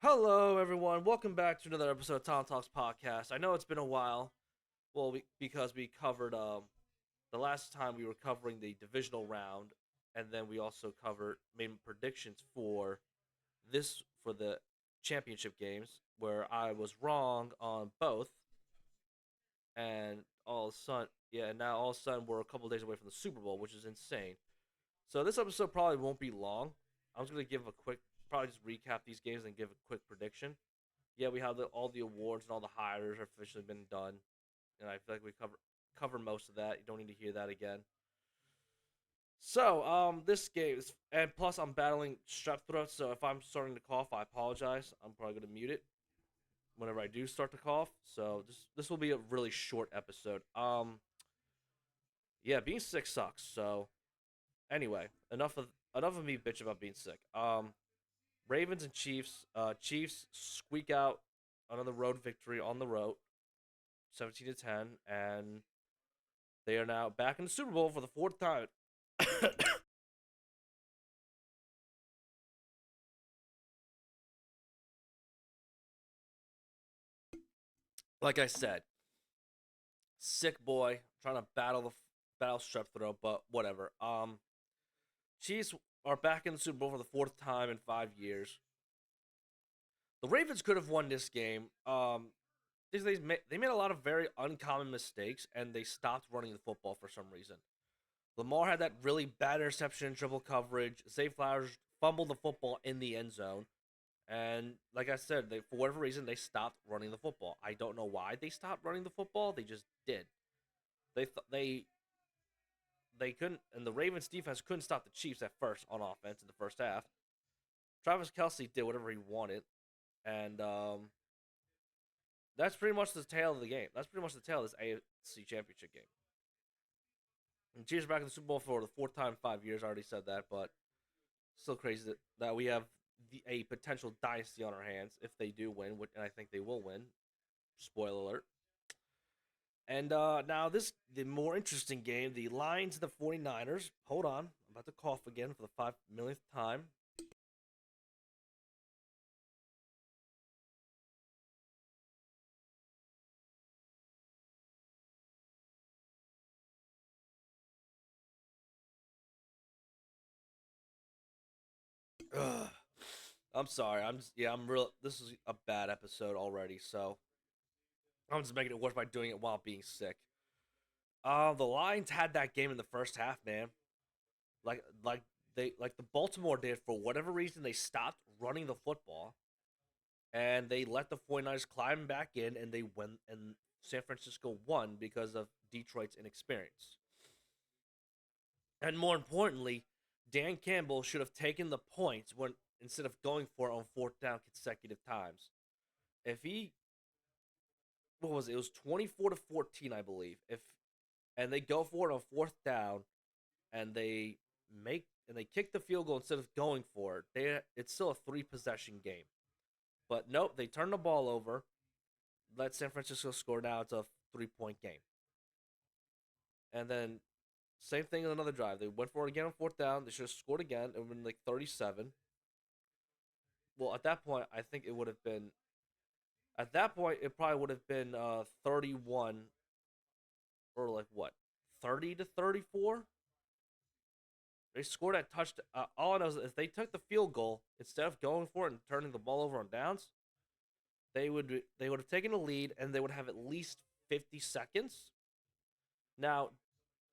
Hello, everyone. Welcome back to another episode of TomTalks podcast. I know it's been a while, because we covered the last time we were covering the divisional round, and then we also made predictions for the championship games, where I was wrong on both, and all of a sudden, yeah, and now all of a sudden we're a couple days away from the Super Bowl, which is insane. So this episode probably won't be long. I'm just gonna give a quick, probably just recap these games and give a quick prediction. Yeah, we have all the awards and all the hires have officially been done, and I feel like we cover most of that. You don't need to hear that again. So, this game is, and plus I'm battling strep throat, so if I'm starting to cough, I apologize. I'm probably gonna mute it whenever I do start to cough. So this will be a really short episode. Yeah, being sick sucks. So anyway, enough of me bitch about being sick. Ravens and Chiefs. Chiefs squeak out another road victory on the road, 17-10, and they are now back in the Super Bowl for the fourth time. Like I said, sick boy trying to battle strep throat, but whatever. Chiefs are back in the Super Bowl for the fourth time in 5 years. The Ravens could have won this game. They made a lot of very uncommon mistakes, and they stopped running the football for some reason. Lamar had that really bad interception in triple coverage. Zay Flowers fumbled the football in the end zone. And like I said, for whatever reason, they stopped running the football. I don't know why they stopped running the football. They just did. They couldn't, and the Ravens defense couldn't stop the Chiefs at first on offense in the first half. Travis Kelsey did whatever he wanted, and that's pretty much the tail of the game. That's pretty much the tail of this AFC Championship game. And Chiefs are back in the Super Bowl for the fourth time in 5 years. I already said that, but still crazy that we have a potential dynasty on our hands if they do win, and I think they will win. Spoiler alert. And now the more interesting game, the Lions and the 49ers. Hold on, I'm about to cough again for the 5 millionth time. Ugh. I'm sorry. I'm real. This is a bad episode already, so I'm just making it worse by doing it while being sick. The Lions had that game in the first half, man. Like the Baltimore did, for whatever reason they stopped running the football, and they let the 49ers climb back in, and they went, and San Francisco won because of Detroit's inexperience. And more importantly, Dan Campbell should have taken the points when instead of going for it on fourth down consecutive times. If he What was it? It was 24-14, I believe. If and they go for it on fourth down, and they kick the field goal instead of going for it. It's still a three possession game. But nope, they turn the ball over, let San Francisco score. Now it's a 3-point game. And then same thing in another drive. They went for it again on fourth down. They should have scored again. It would have been like 37. Well, at that point, I think it would have been. At that point, it probably would have been 31, or like what, 30-34. They scored that touchdown. All I know is if they took the field goal instead of going for it and turning the ball over on downs, they would have taken the lead, and they would have at least 50 seconds. Now,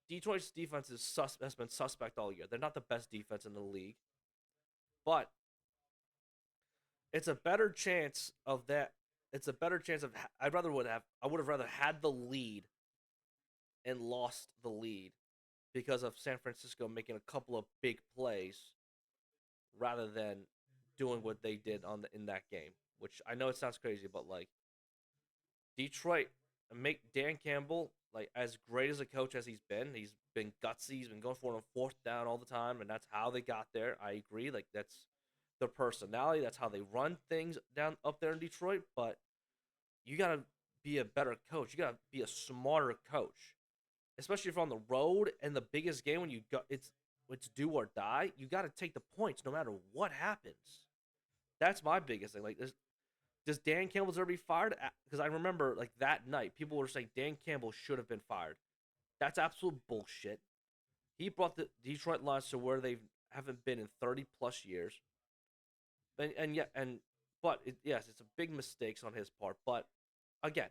Detroit's defense has been suspect all year. They're not the best defense in the league, but it's a better chance of that. It's a better chance of. I would have rather had the lead and lost the lead because of San Francisco making a couple of big plays rather than doing what they did in that game. Which I know it sounds crazy, but like Detroit make Dan Campbell, like, as great as a coach as he's been gutsy. He's been going for it on fourth down all the time, and that's how they got there. I agree. Like, that's their personality. That's how they run things down up there in Detroit. But you gotta be a better coach. You gotta be a smarter coach, especially if you're on the road and the biggest game when it's do or die. You gotta take the points no matter what happens. That's my biggest thing. Like, does Dan Campbell deserve to be fired? Because I remember like that night, people were saying Dan Campbell should have been fired. That's absolute bullshit. He brought the Detroit Lions to where they haven't been in 30 plus years. And yeah, but yes, it's a big mistakes on his part. But again,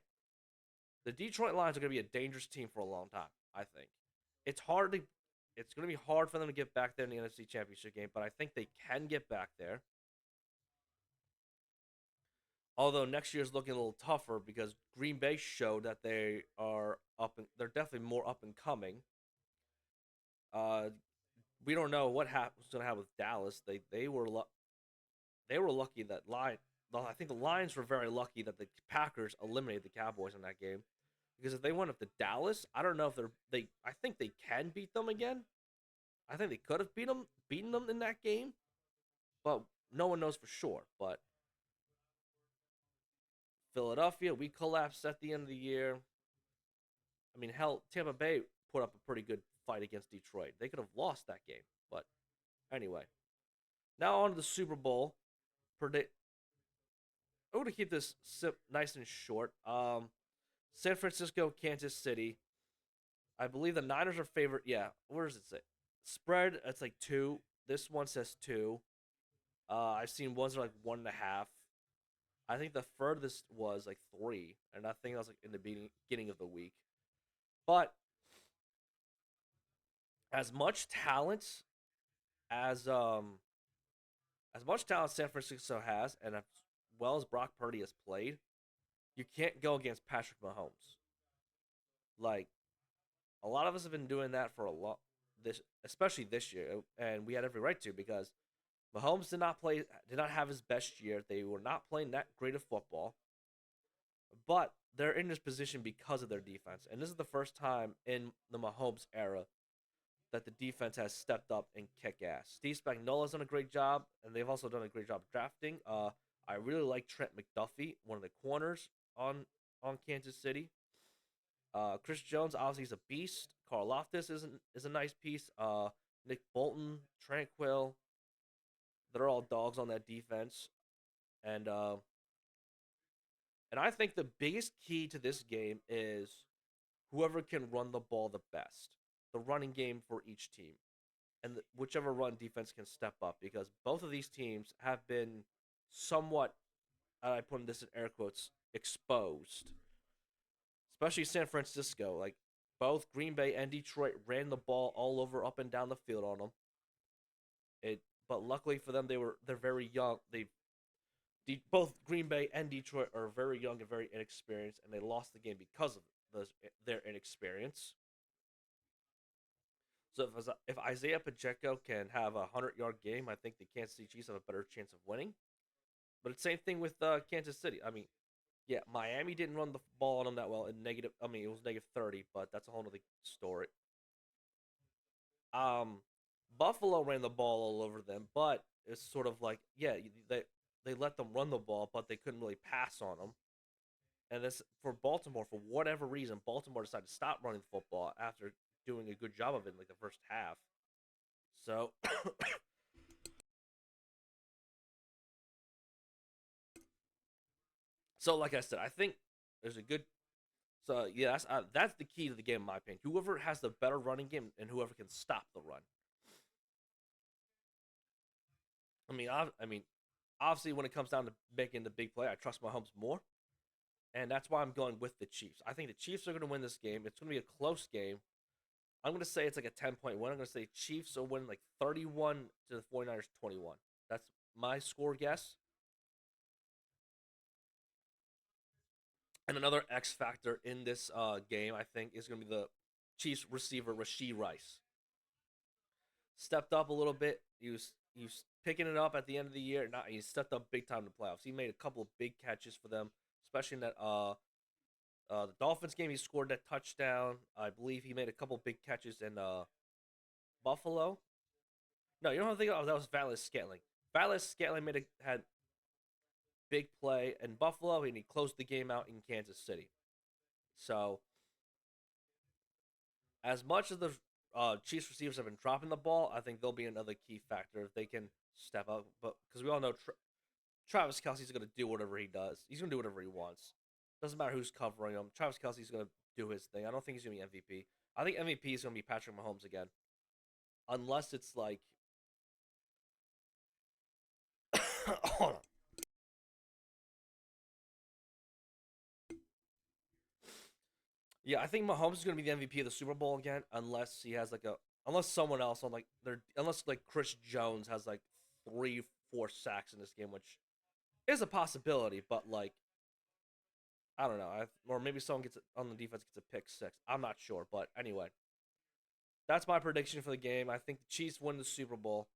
the Detroit Lions are going to be a dangerous team for a long time. I think it's hard to, it's going to be hard for them to get back there in the NFC Championship game, but I think they can get back there. Although next year is looking a little tougher because Green Bay showed that they are up and they're definitely more up and coming. Uh, we don't know what's going to happen with Dallas. They were lucky that line. Well, I think the Lions were very lucky that the Packers eliminated the Cowboys in that game because if they went up to Dallas, I don't know if they. I think they can beat them again. I think they could have beaten them in that game, but no one knows for sure. But Philadelphia, we collapsed at the end of the year. I mean, hell, Tampa Bay put up a pretty good fight against Detroit. They could have lost that game, but anyway. Now on to the Super Bowl. Predict. I'm going to keep this nice and short. San Francisco, Kansas City. I believe the Niners are favorite. Yeah, where does it say? Spread. It's like 2. This one says 2. I've seen ones that are like 1.5. I think the furthest was like 3, and I think that was like in the beginning of the week. But as much talent as as much talent San Francisco has, and as well as Brock Purdy has played, you can't go against Patrick Mahomes. Like a lot of us have been doing that for a lot this, especially this year, and we had every right to because Mahomes did not have his best year. They were not playing that great of football, but they're in this position because of their defense, and this is the first time in the Mahomes era that the defense has stepped up and kick ass. Steve Spagnuolo's done a great job, and they've also done a great job drafting. I really like Trent McDuffie, one of the corners on Kansas City. Chris Jones, obviously, is a beast. Carl Loftus is a nice piece. Nick Bolton, Tranquil, they're all dogs on that defense, and and I think the biggest key to this game is whoever can run the ball the best, the running game for each team, and whichever run defense can step up because both of these teams have been somewhat, and I put this in air quotes, exposed, especially San Francisco. Like both Green Bay and Detroit ran the ball all over, up and down the field on them. But luckily for them, they're very young. Both Green Bay and Detroit are very young and very inexperienced, and they lost the game because of their inexperience. So if Isaiah Pacheco can have a 100-yard game, I think the Kansas City Chiefs have a better chance of winning. But it's same thing with Kansas City. I mean, yeah, Miami didn't run the ball on them that well in negative. I mean, it was negative 30, but that's a whole other story. Um, Buffalo ran the ball all over them, but it's sort of like yeah, they let them run the ball, but they couldn't really pass on them. And this for Baltimore, for whatever reason, Baltimore decided to stop running the football after doing a good job of it in like the first half. So, so like I said, I think there's a good. So yeah, that's the key to the game, in my opinion. Whoever has the better running game and whoever can stop the run. I mean, obviously when it comes down to making the big play, I trust Mahomes more, and that's why I'm going with the Chiefs. I think the Chiefs are going to win this game. It's going to be a close game. I'm going to say it's like a 10-point win. I'm going to say Chiefs will win like 31 to the 49ers 21. That's my score guess. And another X factor in this game, I think, is going to be the Chiefs receiver Rasheed Rice. Stepped up a little bit. He was picking it up at the end of the year. Not he stepped up big time in the playoffs. He made a couple of big catches for them, especially in that the Dolphins game. He scored that touchdown. I believe he made a couple big catches in Buffalo. No, you don't have to think that was Vallis Scantling. Vallis Scantling had big play in Buffalo, and he closed the game out in Kansas City. So as much as the Chiefs receivers have been dropping the ball, I think they'll be another key factor if they can step up. But because we all know Travis Kelsey's gonna do whatever he does. He's gonna do whatever he wants. Doesn't matter who's covering him. Travis Kelsey's gonna do his thing. I don't think he's gonna be MVP. I think MVP is gonna be Patrick Mahomes again, unless it's like, hold on. Yeah, I think Mahomes is gonna be the MVP of the Super Bowl again, unless he has like unless someone else on like unless like Chris Jones has like 3, 4 sacks in this game, which is a possibility, but like I don't know, or maybe someone gets on the defense gets a pick six. I'm not sure, but anyway, that's my prediction for the game. I think the Chiefs win the Super Bowl,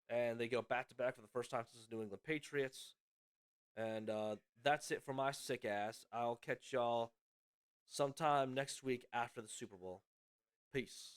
and they go back to back for the first time since the New England Patriots. And that's it for my sick ass. I'll catch y'all sometime next week after the Super Bowl. Peace.